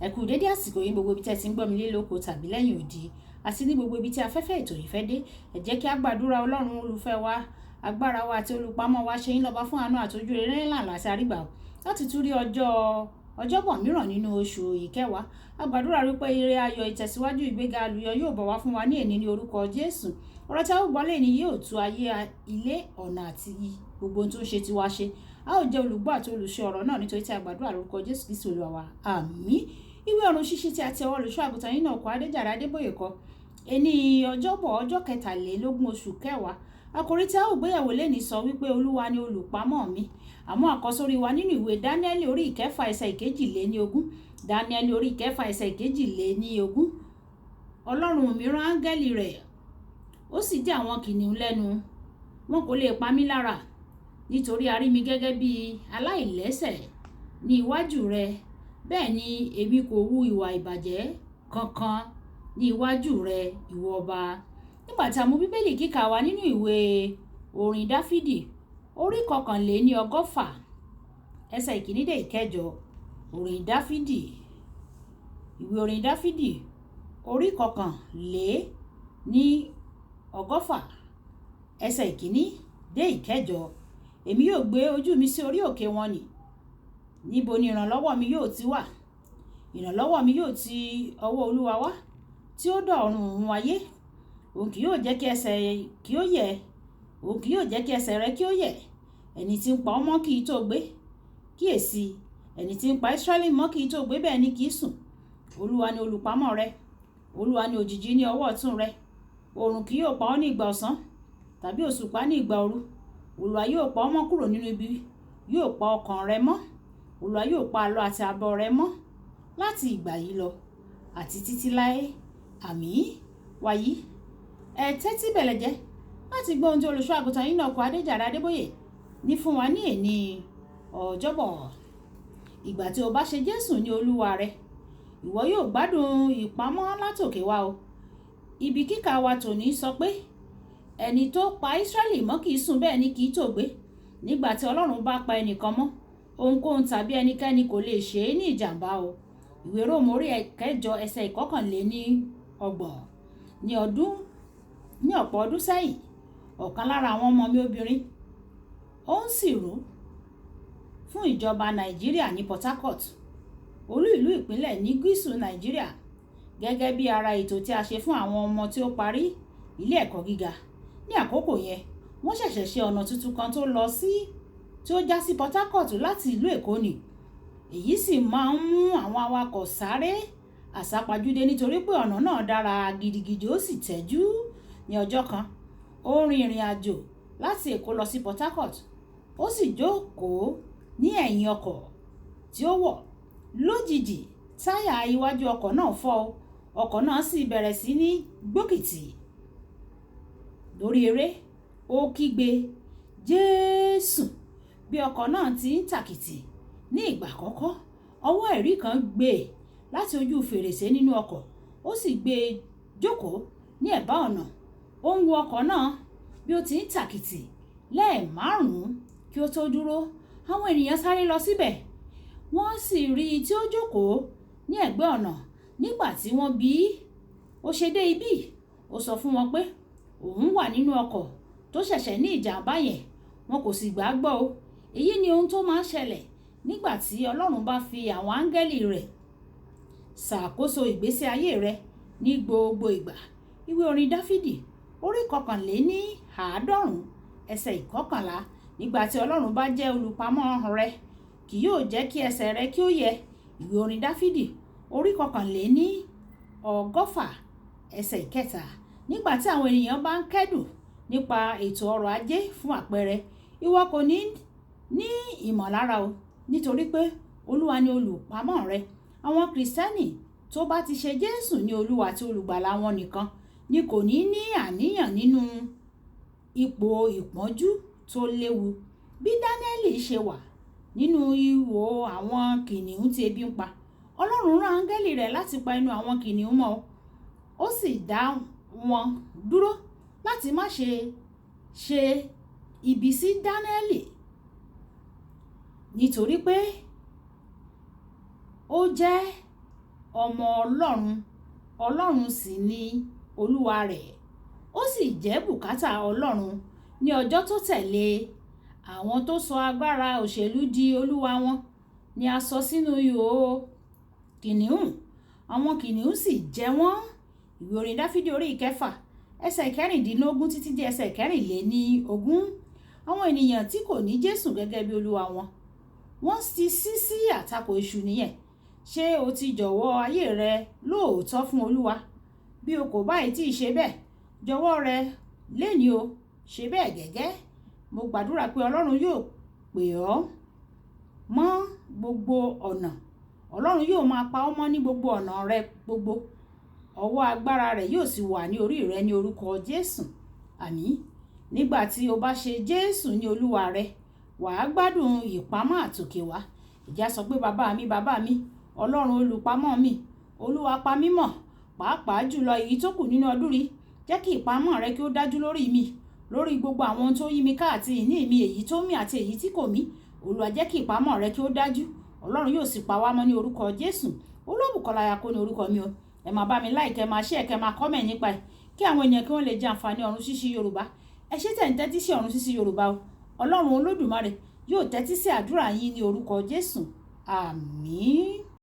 Ẹ kú dédé àsìkò yín gbogbo ibi tí ẹ ti ń gbọ́ mi lé lóko tàbí lẹ́yìn odi àti ní gbogbo ibi tí afẹ́fẹ́ ètò yìí fẹ́ dé. Ẹ jẹ́ kí a gbàdúrà. Ọlọ́run olùfẹ́ wa, agbára wa àti olùpamọ́ wa, ṣe yín lọ́ba fún àánú àtọ́jú rere ńlá àti àrígbà láti tún rí ọjọ́bọ̀ mìíràn nínú oṣù ìkẹwàá. A gbàdúrà wípé ire ayọ̀ ìtẹ̀síwájú ìgbéga àlùyọ yóò bọ̀ wá fún wa ní èní ní orúkọ Jésù. Ọ̀rọ̀ tí a ó gbọ́ lẹ́ni yóò tú ayé, ilé, ọ̀nà àti gbogbo ohun tó ń ṣe tiwa ṣe. A ó jẹ́ olùgbọ́ àti olùṣe ọ̀rọ̀ náà nítorí tí a gbàdúrà lórúkọ Jésù Kristi Olúwa wa. Àmín. Ìwé ọ̀run ṣíṣí tí a ti ọwọ́ olùṣọ́ àgùntàn yín náà kọ Adéjàre Adébóyè kọ. Ení ọjọ́bọ̀ ọjọ́ 23 oṣù kẹwàá. Àkòrí tí a ó gbéyẹ̀wò lẹ́ni sọ wípé Olúwa ni olùpamọ́ mi. Àmọ́ àkọ́sórí wa nínú ìwé Dáníẹ́lì orí ìkẹfà ẹsẹ̀ ìkejìléníogún. Dáníẹ́lì orí ìkẹfà ẹsẹ̀ ìkejìléníogún. Ọlọ́run mi rán áńgẹ́lì rẹ̀, ó sì dí àwọn kìnìún lẹ́nu. Wọn kò lè pa mí lára, nítorí a rí mi gẹ́gẹ́ bí aláìlẹ́ṣẹ̀ ní iwájú rẹ. Bẹ́ẹ̀ ni èmi kò hu ìwà ìbàjẹ́ kankan ní iwájú rẹ, ìwọ ọba. Nígbà tí a mú bíbélì kíkà wa nínú ìwé orin Dáfídì orí 121 ẹsẹ̀ ìkíní dé ìkẹjọ. Orin Dáfídì, ìwé orin Dáfídì orí 121 ẹsẹ̀ ìkíní dé ìkẹjọ. Èmi yóò gbé ojú mi sí orí òkè wọn nì. Níbo ni ìrànlọ́wọ́ mi yóò ti wà? Ìrànlọ́wọ́ mi yóò ti ọwọ́ Olúwa wá, tí ó dá ọ̀run òun ayé. Òun kì yóò jẹ́ kí ẹsẹ̀ kí ó yẹ̀, òun kì yóò jẹ́ kí ẹsẹ̀ rẹ kí ó yẹ̀. Ẹni tí ń pa ọ́ mọ́ kì í tó gbé. Kíyèsí, ẹni tí ń pa Ísírẹ́lì mọ́ kì í tó gbé, bẹ́ẹ̀ ni kì í sùn. Olúwa ni olùpamọ́ rẹ. Olúwa ni òjìji ní ọwọ́ ọ̀tún rẹ. Oòrùn kì yóò pa ọ́ ní ìgbà ọ̀sán, tàbí òṣùpá ní ìgbà òru. Olúwa yóò pa ọ́ mọ́ kúrò nínú ibi, yóò pa ọkàn rẹ mọ́. Olúwa yóò pa àlọ àti àbọ̀ rẹ mọ́ láti ìgbà yìí lọ àti títí láé. Àmín. Wàyí, ẹ tẹ́tí bẹ̀lẹ̀ jẹ́ láti gbọ́ ohun tí olùṣọ́ àgùntàn yín náà kọ Adéjàre Adébóyè ní fún wa ní èní ọjọ́bọ̀. Ìgbà tí o bá ṣe Jésù ní Olúwa rẹ, ìwọ yóò gbádùn ìpamọ́ látòkè wá o. Ibi kíkà wa tòní sọ pé ẹni tó pa Ísírẹ́lì mọ́ kì í sùn, bẹ́ẹ̀ ni kì í tó gbé. Nígbà tí Ọlọ́run bá pa ẹnìkan mọ́, ohunkóhun tàbí ẹnikẹ́ni kò lè ṣe é ní ìjàmbá o. Ìwé Róòmù orí 8 ẹsẹ̀ 21. Ní ọ̀pọ̀ ọdún sẹ́yìn, ọ̀kan lára àwọn ọmọ mi obìnrin, ó ń sìnrú fún ìjọba Nàìjíríà ní Port Harcourt, olú ìlú ìpínlẹ̀ ní gúúsù Nàìjíríà, gẹ́gẹ́ bí ara ètò tí a ṣe fún àwọn ọmọ tí ó parí ilé ẹ̀kọ́ gíga. Ní àkókò yẹn, wọ́n ṣẹ̀ṣẹ̀ ṣe ọ̀nà tuntun kan tí ó já sí Port Harcourt láti ìlú Èkó ni. Èyí sì máa ń mú àwọn awakọ̀ sáré àsápajúdé nítorí pé ọ̀nà náà dára gidigidi, ó sì tẹ́jú. Ní ọjọ́ kan, ó rin ìrìn àjò láti Èkó lọ sí Port Harcourt. Ó sì jókòó ní ẹ̀yìn ọkọ̀ tí ó wọ̀. Lójijì, táyà iwájú ọkọ̀ náà fọ́. Ọkọ̀ náà sì bẹ̀rẹ̀ sí ní gbókìtì. Lórí eré, ó kígbe Jésù. Bí ọkọ̀ náà ti ń tàkìtì ní ìgbà àkọ́kọ́, ọwọ́ ẹ̀rí kan gbé e láti ojú fèrèsé nínú ọkọ̀. Ó sì gbé e jókòó ní ẹ̀bá ọ̀nà. Ó ń wo ọkọ̀ náà bí ó ti ń tàkìtì lẹ́ẹ̀márùn-ún kí ó tó dúró. Àwọn ènìyàn sáré lọ síbẹ̀, wọ́n sì rí i tí ó jókòó ní ẹ̀gbẹ́ ọ̀nà. Nígbà tí wọ́n bi í, ó ṣe dé ibí. Ó sọ fún wọn pé òun wà nínú ọkọ̀ tó ṣẹ̀ṣẹ̀ ní ìjàmbá yẹn. Wọn kò sì gbàgbọ́ o. Èyí ni ohun tó máa ń ṣẹlẹ̀ nígbà tí Ọlọ́run bá fi àwọn áńgẹ́lì rẹ̀ ṣàkóso ìgbésí ayé rẹ ní gbogbo ìgbà. Ìwé orin Dáfídì orí 51 ẹsẹ̀ 11. Nígbà tí Ọlọ́run bá jẹ́ olùpamọ́ rẹ, kì yóò jẹ́ kí ẹsẹ̀ rẹ kí ó yẹ̀. Ìwé orin Dáfídì orí 121 ẹsẹ̀ 3. Nígbà tí àwọn ènìyàn bá ń kẹ́dùn nípa ètò ọrọ̀ ajé fún àpẹẹrẹ, ìwọ kò ní ìmọ̀lára o, nítorí pé Olúwa ni olùpamọ́ rẹ. Àwọn Kìrìsìtẹ́nì tó bá ti ṣe Jésù ní Olúwa àti olùgbàlà wọn nìkan ni kò ní àníyàn nínú ipò ìpọ́njú tó léwu. Bí Dáníẹ́lì ṣe wà nínú ihò àwọn kìnìún tí ebi ń pa, Ọlọ́run rán áńgẹ́lì rẹ̀ láti pa inú àwọn kìnìún mọ́. Ó sì dá wọn dúró láti má ṣe ibi sí Dáníẹ́lì, nítorí pé ó jẹ́ ọmọ Ọlọ́run, Ọlọ́run sì ni olúwa rẹ̀. Ó sì jẹ́ bùkátà Ọlọ́run ní ọjọ́ tó tẹ̀lé. Àwọn tó sọ agbára òṣèlú di olúwa wọn ni a sọ sínú ihò kìnìún. Àwọn kìnìún sì jẹ wọ́n. Ìwé orin Dáfídì orí 6 ẹsẹ̀ 16 títí dé ẹsẹ̀ 24. Àwọn ènìyàn tí kò ní Jésù gẹ́gẹ́ bí olúwa wọn, wọ́n ti ṣí sí àtakò èṣù nìyẹn. Ṣé o ti jọ̀wọ́ ayé rẹ lóòótọ́ fún olúwa? Bí o kò báyìí tí ì ṣe bẹ́ẹ̀, jọ̀wọ́ rẹ léni o, ṣe bẹ́ẹ̀ gẹ́gẹ́. Mo gbàdúrà pé Ọlọ́run yóò pè ọ́ mọ́ gbogbo ọ̀nà. Ọlọ́run yóò máa pa ọ́ mọ́ ní gbogbo ọ̀nà rẹ gbogbo. Ọwọ́ agbára rẹ̀ yóò sì wà ní orí rẹ ní orúkọ Jésù. Àmín. Nígbà tí o bá ṣe Jésù ní olúwa rẹ, wà á gbádùn ìpamọ́ àtòkè wá. Ìjà sọ pé bàbá mi, Ọlọ́run olùpamọ́ mi, olúwa pa mí mọ́, pàápàá jùlọ èyí tó kù nínú ọdún rí. Jẹ́ kí ìpamọ́ rẹ kí ó dájú lórí mi, lórí gbogbo àwọn ohun tó yí mi ká àti ìní mi, èyí tó mì àti èyí tí kò mì. Olúwa jẹ́ kí ìpamọ́ rẹ kí ó dájú. Ọlọ́run yóò sì pa wá mọ́ ní orúkọ Jésù. Olúbùkọ́lá Ayako ní orúkọ mi o. Ẹ máa bá mi like, ẹ máa share, ẹ máa comment nípa ẹ̀ kí àwọn ènìyàn kí wọ́n lè jẹ àǹfààní ọ̀run ṣíṣí Yorùbá. Ẹ ṣé tẹ̀ ń tẹ́tí sí ọ̀run ṣíṣí Yorùbá o. Ọlọ́run Olódùmarè yóò tẹ́tí sí àdúrà yín ní orúkọ Jésù. Àmín.